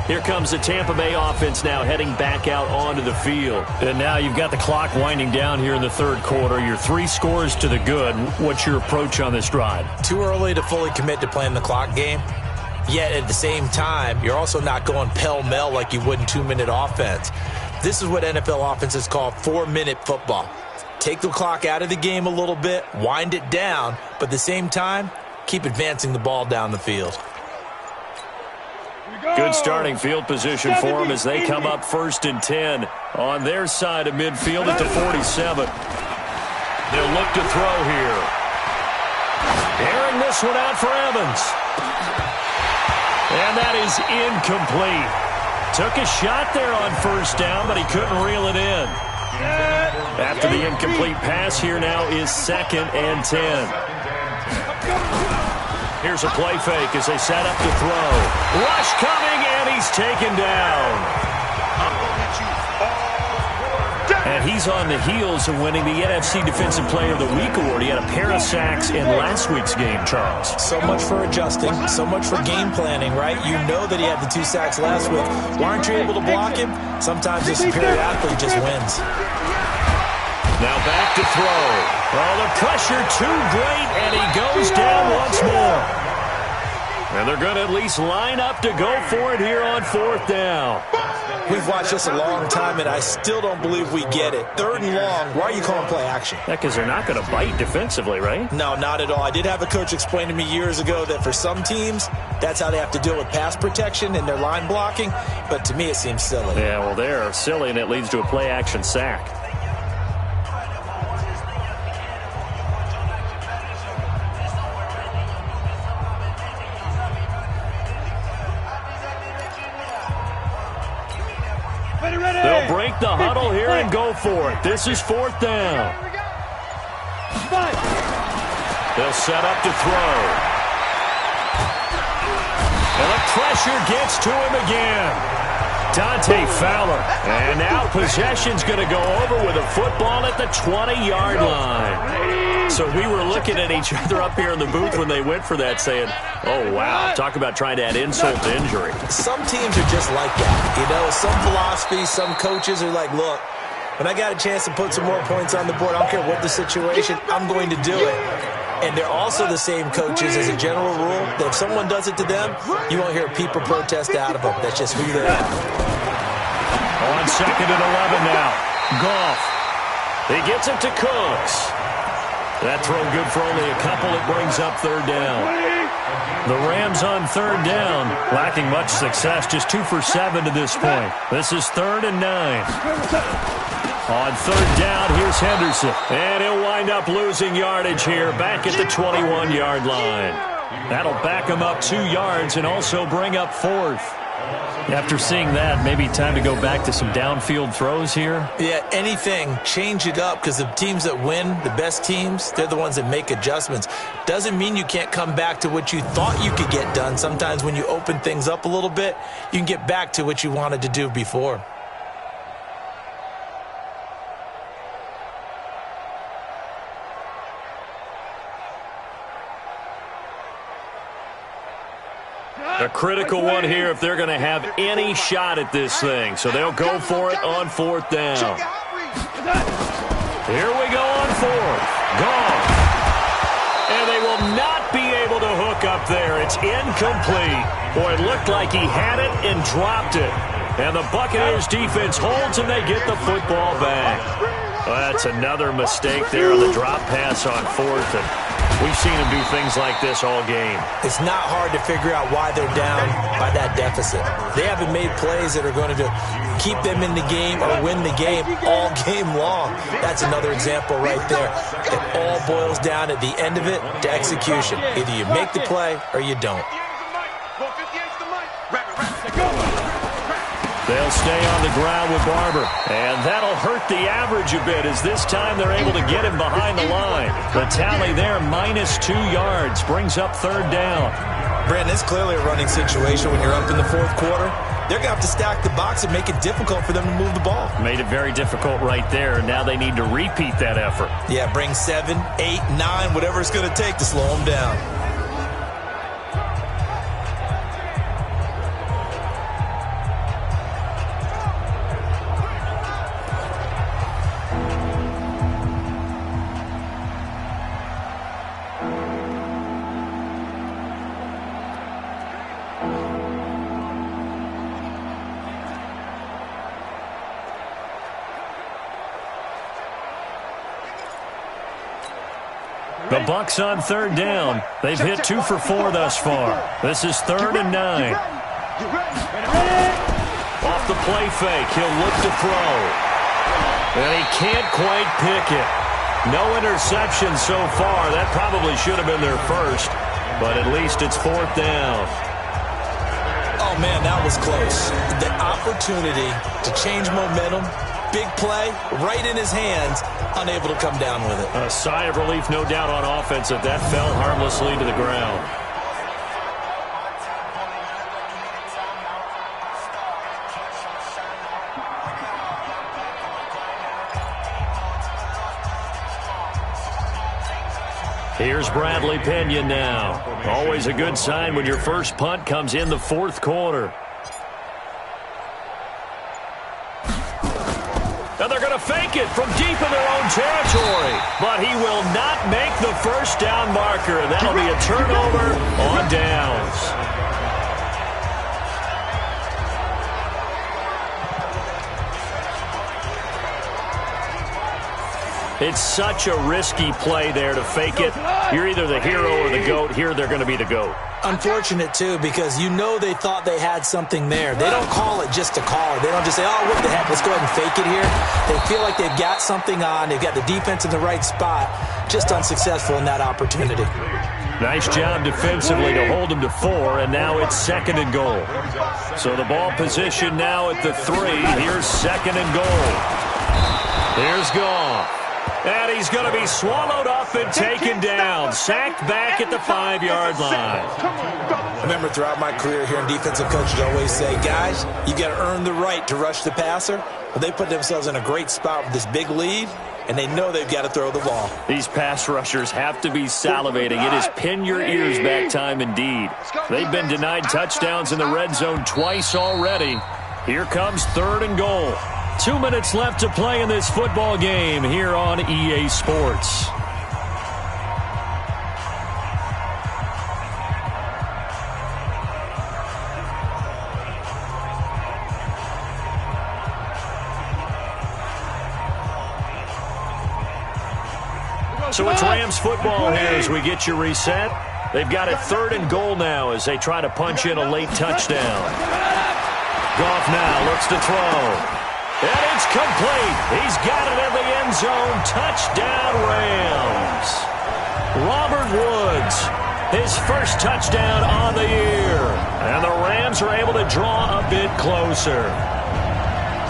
Here comes the Tampa Bay offense now heading back out onto the field. And now you've got the clock winding down here in the 3rd quarter. You're 3 scores to the good. What's your approach on this drive? Too early to fully commit to playing the clock game. Yet at the same time, you're also not going pell-mell like you would in 2-minute offense. This is what NFL offenses call 4-minute football. Take the clock out of the game a little bit, wind it down, but at the same time, keep advancing the ball down the field. Good starting field position for them as they come up 1st and 10 on their side of midfield at the 47. They'll look to throw here. Airing this one out for Evans. And that is incomplete. Took a shot there on 1st down, but he couldn't reel it in. After the incomplete pass, here now is 2nd and 10. Here's a play fake as they set up to throw. Rush coming, and he's taken down. And he's on the heels of winning the NFC Defensive Player of the Week award. He had a pair of sacks in last week's game, Charles. So much for adjusting, so much for game planning, right? You know that he had the 2 sacks last week. Why aren't you able to block him? Sometimes the superior athlete just wins. Now back to throw. Well, the pressure too great, and he goes down once more. And And they're going to at least line up to go for it here on 4th down. We've watched this a long time, and I still don't believe we get it. 3rd and long, why are you calling play action? Yeah, because they're not going to bite defensively, right? No, not at all. I did have a coach explain to me years ago that for some teams, that's how they have to deal with pass protection and their line blocking. But to me, it seems silly. Yeah, well, they're silly, and it leads to a play action sack. They'll break the huddle here and go for it. This is 4th down. They'll set up to throw. And the pressure gets to him again. Dante Fowler. And now possession's going to go over with a football at the 20-yard line. So we were looking at each other up here in the booth when they went for that saying, oh, wow, talk about trying to add insult to injury. Some teams are just like that. You know, some philosophies, some coaches are like, look, when I got a chance to put some more points on the board, I don't care what the situation, I'm going to do it. And they're also the same coaches as a general rule that if someone does it to them, you won't hear people protest out of them. That's just who they are. On 2nd and 11 now. Goff. He gets it to Cooks. That throw good for only a couple. It brings up 3rd down. The Rams on 3rd down, lacking much success, just 2 for 7 to this point. This is 3rd and 9. On 3rd down, here's Henderson. And he'll wind up losing yardage here, back at the 21-yard line. That'll back him up 2 yards and also bring up 4th. After seeing that, maybe time to go back to some downfield throws here. Yeah, anything. Change it up because the teams that win, the best teams, they're the ones that make adjustments. Doesn't mean you can't come back to what you thought you could get done. Sometimes when you open things up a little bit, you can get back to what you wanted to do before. A critical one here if they're going to have any shot at this thing. So they'll go for it on 4th down. Here we go on 4th. Gone. And they will not be able to hook up there. It's incomplete. Boy, it looked like he had it and dropped it. And the Buccaneers defense holds and they get the football back. Well, that's another mistake there on the drop pass on 4th. And we've seen him do things like this all game. It's not hard to figure out why they're down by that deficit. They haven't made plays that are going to keep them in the game or win the game all game long. That's another example right there. It all boils down at the end of it to execution. Either you make the play or you don't. They'll stay on the ground with Barber. And that'll hurt the average a bit as this time they're able to get him behind the line. The tally there, -2 yards, brings up 3rd down. Brandon, it's clearly a running situation when you're up in the 4th quarter. They're going to have to stack the box and make it difficult for them to move the ball. Made it very difficult right there. Now they need to repeat that effort. Yeah, bring 7, 8, 9, whatever it's going to take to slow them down. The Bucs on 3rd down. They've hit 2 for 4 thus far. This is 3rd and 9. Off the play fake, he'll look to throw. And he can't quite pick it. No interception so far. That probably should have been their first, but at least it's 4th down. Oh, man, that was close. The opportunity to change momentum, big play, right in his hands, unable to come down with it. A sigh of relief, no doubt, on offense that fell harmlessly to the ground. Here's Bradley Pena now. Always a good sign when your first punt comes in the 4th quarter. And they're going to fake it from deep in their own territory. But he will not make the first down marker. That'll be a turnover on downs. It's such a risky play there to fake it. You're either the hero or the GOAT. Here they're going to be the GOAT. Unfortunate, too, because you know they thought they had something there. They don't call it just to call it. They don't just say, oh, what the heck, let's go ahead and fake it here. They feel like they've got something on. They've got the defense in the right spot. Just unsuccessful in that opportunity. Nice job defensively to hold them to 4, and now it's 2nd and goal. So the ball position now at the 3. Here's 2nd and goal. Here's Goff. And he's going to be swallowed up and taken down. Sacked back at the 5-yard line. I remember throughout my career here in defensive coaches always say, guys, you got to earn the right to rush the passer. Well, they put themselves in a great spot with this big lead, and they know they've got to throw the ball. These pass rushers have to be salivating. It is pin your ears back time indeed. They've been denied touchdowns in the red zone twice already. Here comes 3rd and goal. 2 minutes left to play in this football game here on EA Sports. So it's Rams football here as we get you reset. They've got it 3rd and goal now as they try to punch in a late touchdown. Goff now looks to throw. And it's complete. He's got it in the end zone. Touchdown, Rams. Robert Woods, his first touchdown on the year. And the Rams are able to draw a bit closer.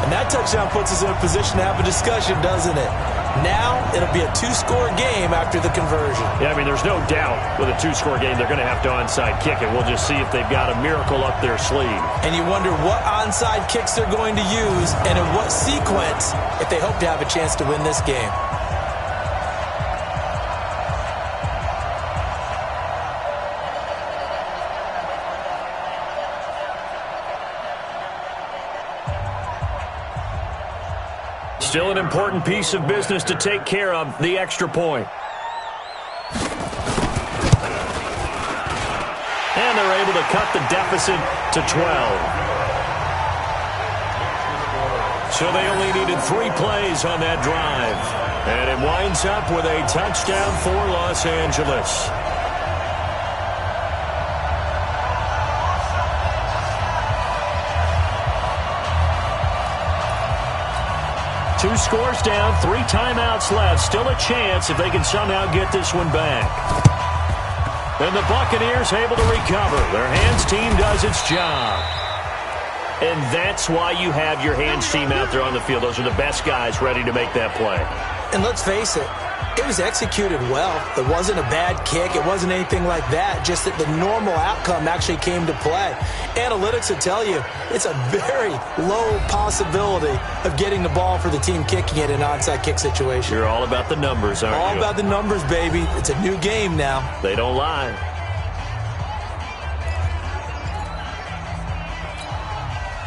And that touchdown puts us in a position to have a discussion, doesn't it? Now it'll be a 2-score game after the conversion. Yeah, I mean, there's no doubt with a 2-score game they're going to have to onside kick it. We'll just see if they've got a miracle up their sleeve. And you wonder what onside kicks they're going to use and in what sequence if they hope to have a chance to win this game. Still an important piece of business to take care of, the extra point. And they're able to cut the deficit to 12. So they only needed 3 plays on that drive. And it winds up with a touchdown for Los Angeles. Two scores down, 3 timeouts left. Still a chance if they can somehow get this one back. And the Buccaneers able to recover. Their hands team does its job. And that's why you have your hands team out there on the field. Those are the best guys ready to make that play. And let's face it, it was executed well. It wasn't a bad kick. It wasn't anything like that. Just that the normal outcome actually came to play. Analytics will tell you it's a very low possibility of getting the ball for the team kicking it in an onside kick situation. You're all about the numbers, aren't you? All about the numbers, baby. It's a new game now. They don't lie.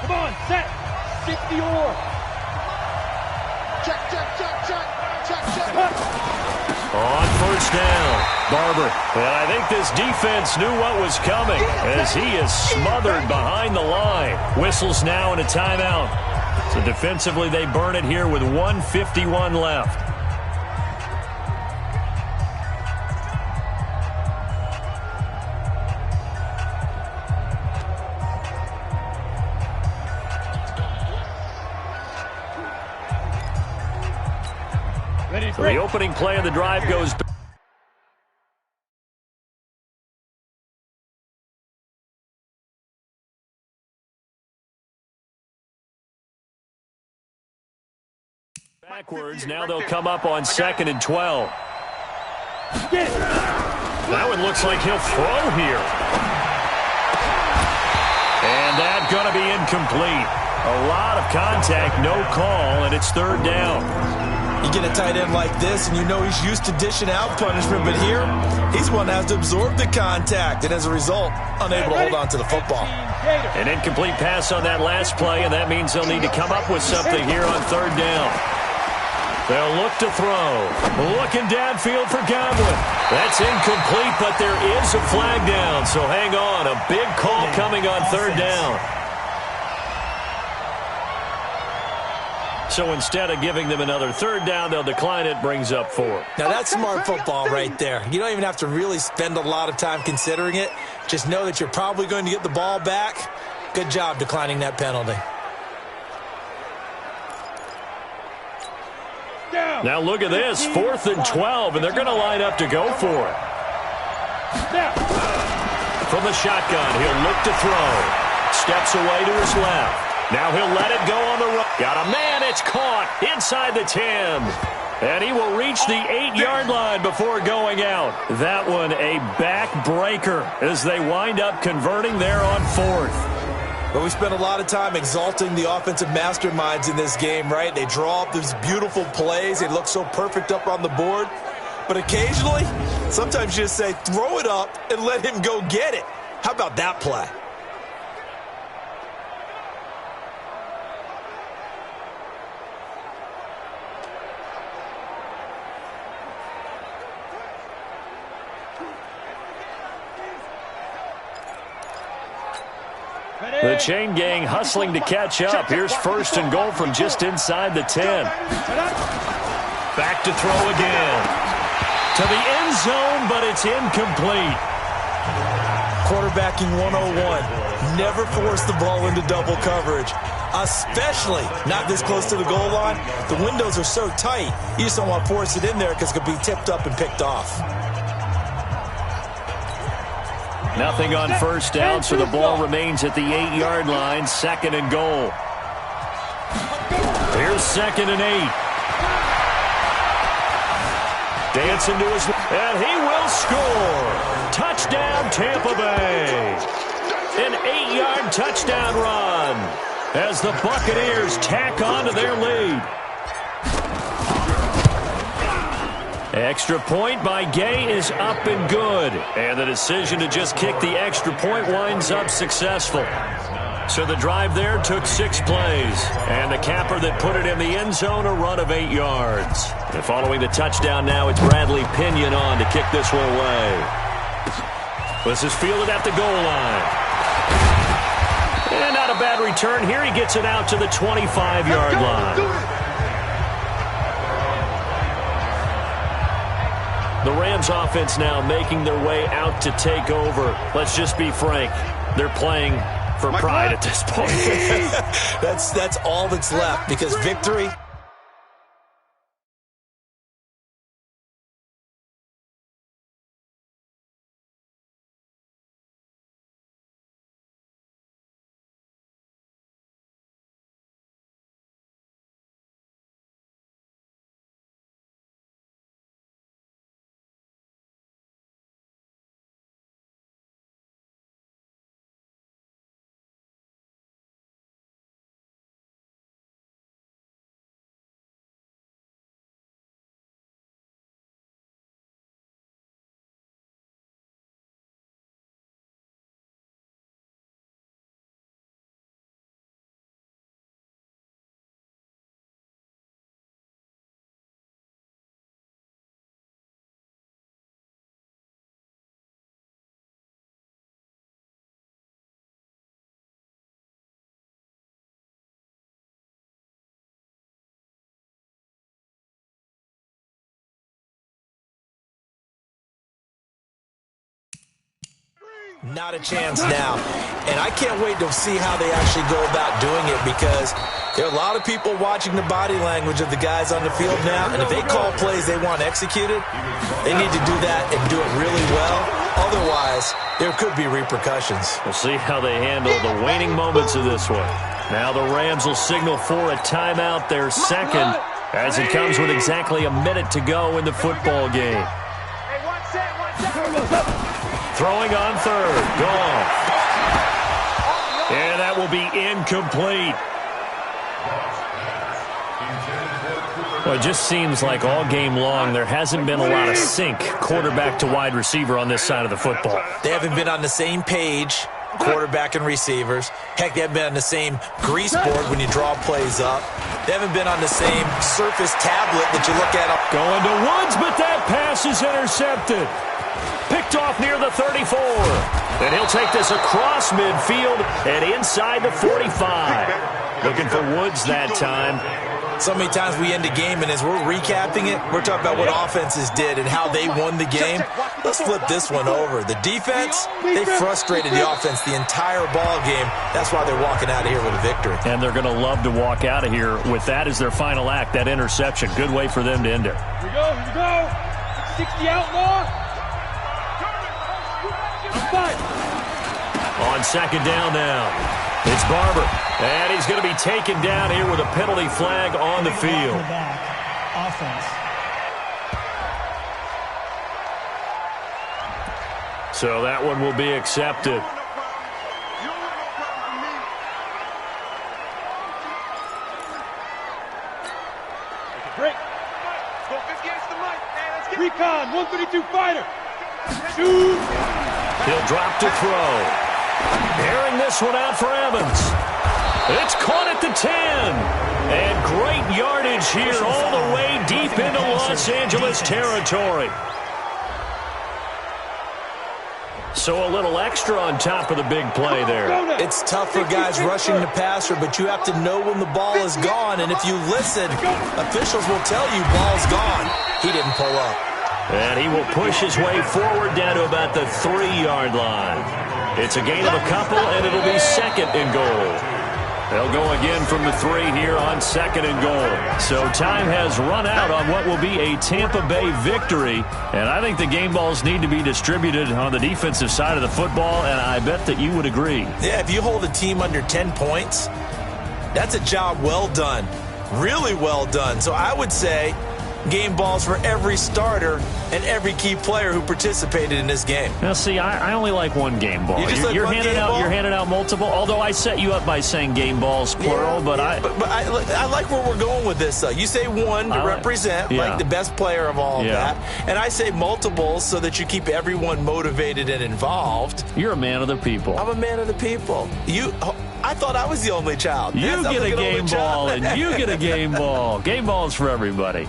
Come on, set. 60-or. Check. On first down, Barber. And I think this defense knew what was coming as he is smothered behind the line. Whistles now in a timeout. So defensively, they burn it here with 1:51 left. So the opening play of the drive goes backwards. Now they'll come up on 2nd and 12. That one looks like he'll throw here. And that's going to be incomplete. A lot of contact, no call, and it's 3rd down. You get a tight end like this, and you know he's used to dishing out punishment, but here, he's one that has to absorb the contact, and as a result, unable to hold on to the football. An incomplete pass on that last play, and that means they'll need to come up with something here on 3rd down. They'll look to throw. Looking downfield for Godwin. That's incomplete, but there is a flag down. So hang on. A big call coming on third down. So instead of giving them another third down, they'll decline it, brings up 4. Now that's smart football right there. You don't even have to really spend a lot of time considering it. Just know that you're probably going to get the ball back. Good job declining that penalty. Now look at this, 4th and 12, and they're going to line up to go for it. From the shotgun, he'll look to throw. Steps away to his left. Now he'll let it go on the run. Got a man, it's caught inside the 10. And he will reach the 8-yard line before going out. That one a backbreaker as they wind up converting there on 4th. But we spent a lot of time exalting the offensive masterminds in this game, right? They draw up these beautiful plays. They look so perfect up on the board. But occasionally, sometimes you just say, throw it up and let him go get it. How about that play? The chain gang hustling to catch up. Here's 1st and goal from just inside the 10. Back to throw again. To the end zone, but it's incomplete. Quarterbacking 101. Never force the ball into double coverage, especially not this close to the goal line. The windows are so tight, you just don't want to force it in there because it could be tipped up and picked off. Nothing on 1st down, so the ball remains at the 8-yard line. 2nd and goal. Here's 2nd and 8. Dancing to his... And he will score. Touchdown, Tampa Bay. An 8-yard touchdown run as the Buccaneers tack on to their lead. Extra point by Gay is up and good. And the decision to just kick the extra point winds up successful. So the drive there took 6 plays. And the capper that put it in the end zone, a run of 8 yards. And following the touchdown now, it's Bradley Pinion on to kick this one away. This is fielded at the goal line. And not a bad return here. He gets it out to the 25-yard line. The Rams offense now making their way out to take over. Let's just be frank. They're playing for pride at this point. That's all that's left because victory... Not a chance now. And I can't wait to see how they actually go about doing it because there are a lot of people watching the body language of the guys on the field now. And if they call plays they want executed, they need to do that and do it really well. Otherwise, there could be repercussions. We'll see how they handle the waning moments of this one. Now the Rams will signal for a timeout, their second, as it comes with exactly a minute to go in the football game. Throwing on 3rd. Gone. And that will be incomplete. Well, it just seems like all game long there hasn't been a lot of sync quarterback to wide receiver on this side of the football. They haven't been on the same page quarterback and receivers. Heck, they haven't been on the same grease board when you draw plays up. They haven't been on the same Surface tablet that you look at. Going to Woods, but that pass is intercepted. Picked off near the 34. And he'll take this across midfield and inside the 45. Looking for Woods that time. So many times we end a game, and as we're recapping it, we're talking about what offenses did and how they won the game. Let's flip this one over. The defense, they frustrated the offense the entire ball game. That's why they're walking out of here with a victory. And they're going to love to walk out of here with that as their final act, that interception. Good way for them to end it. Here we go, here we go. 60 outlaw. On second down now, it's Barber. And he's going to be taken down here with a penalty flag on the field. Offense. So that one will be accepted. Break. Recon, 132 fighter. Shoot. He'll drop to throw. Airing this one out for Evans. It's caught at the 10. And great yardage here all the way deep into Los Angeles territory. So a little extra on top of the big play there. It's tough for guys rushing the passer, but you have to know when the ball is gone. And if you listen, officials will tell you ball's gone. He didn't pull up. And he will push his way forward down to about the 3-yard line. It's a gain of a couple, and it'll be second and goal. They'll go again from the 3 here on second and goal. So time has run out on what will be a Tampa Bay victory. And I think the game balls need to be distributed on the defensive side of the football, and I bet that you would agree. Yeah, if you hold a team under 10 points, that's a job well done. Really well done. So I would say game balls for every starter and every key player who participated in this game. Now, see, I only like one game ball. You're handing out multiple. Although I set you up by saying game balls plural, but I like where we're going with this. You say one to represent like the best player of all of that, and I say multiples so that you keep everyone motivated and involved. You're a man of the people. I'm a man of the people. I thought I was the only child. You get a game ball, and you get a game ball. Game balls for everybody.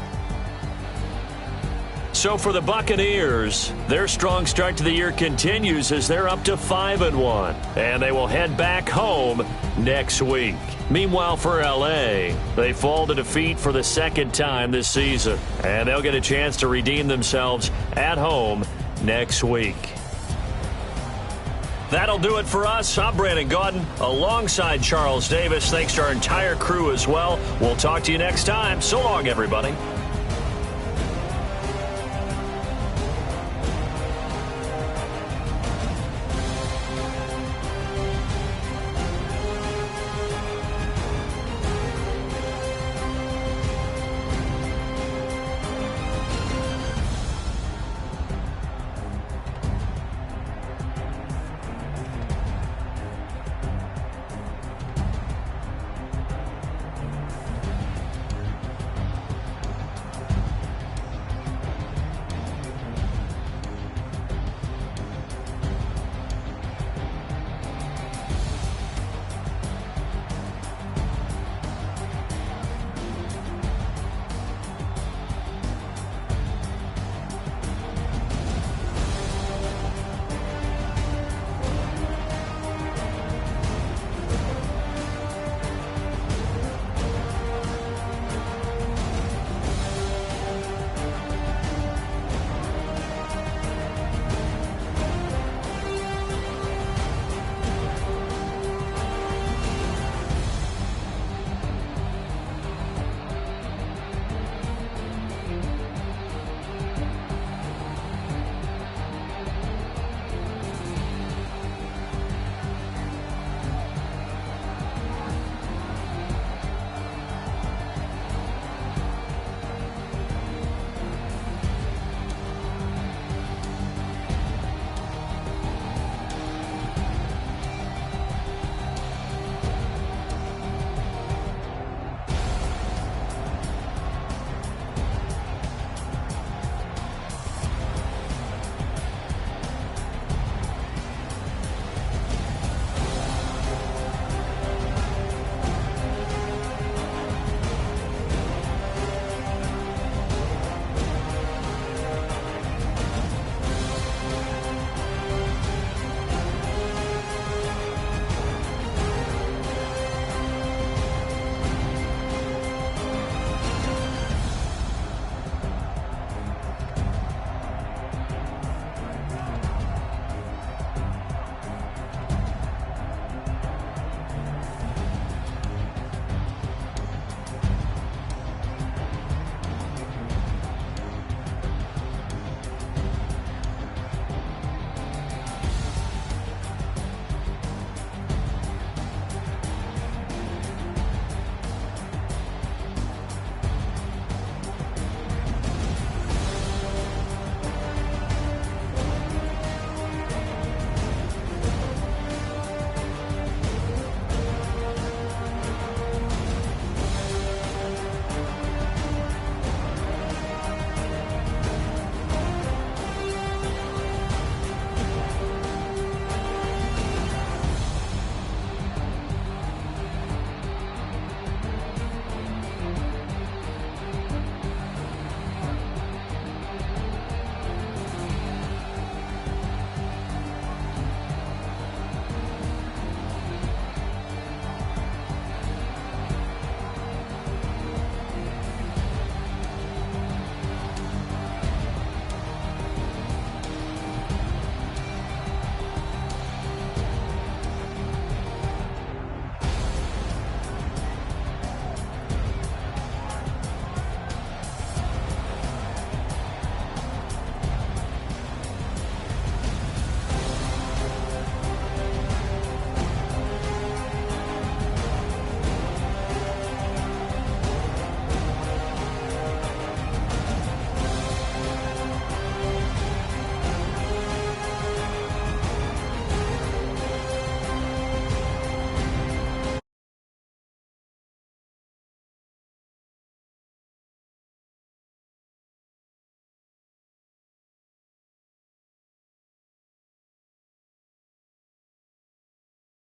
So for the Buccaneers, their strong start to the year continues as they're up to 5-1, and they will head back home next week. Meanwhile, for L.A., they fall to defeat for the second time this season, and they'll get a chance to redeem themselves at home next week. That'll do it for us. I'm Brandon Gaudin alongside Charles Davis. Thanks to our entire crew as well. We'll talk to you next time. So long, everybody.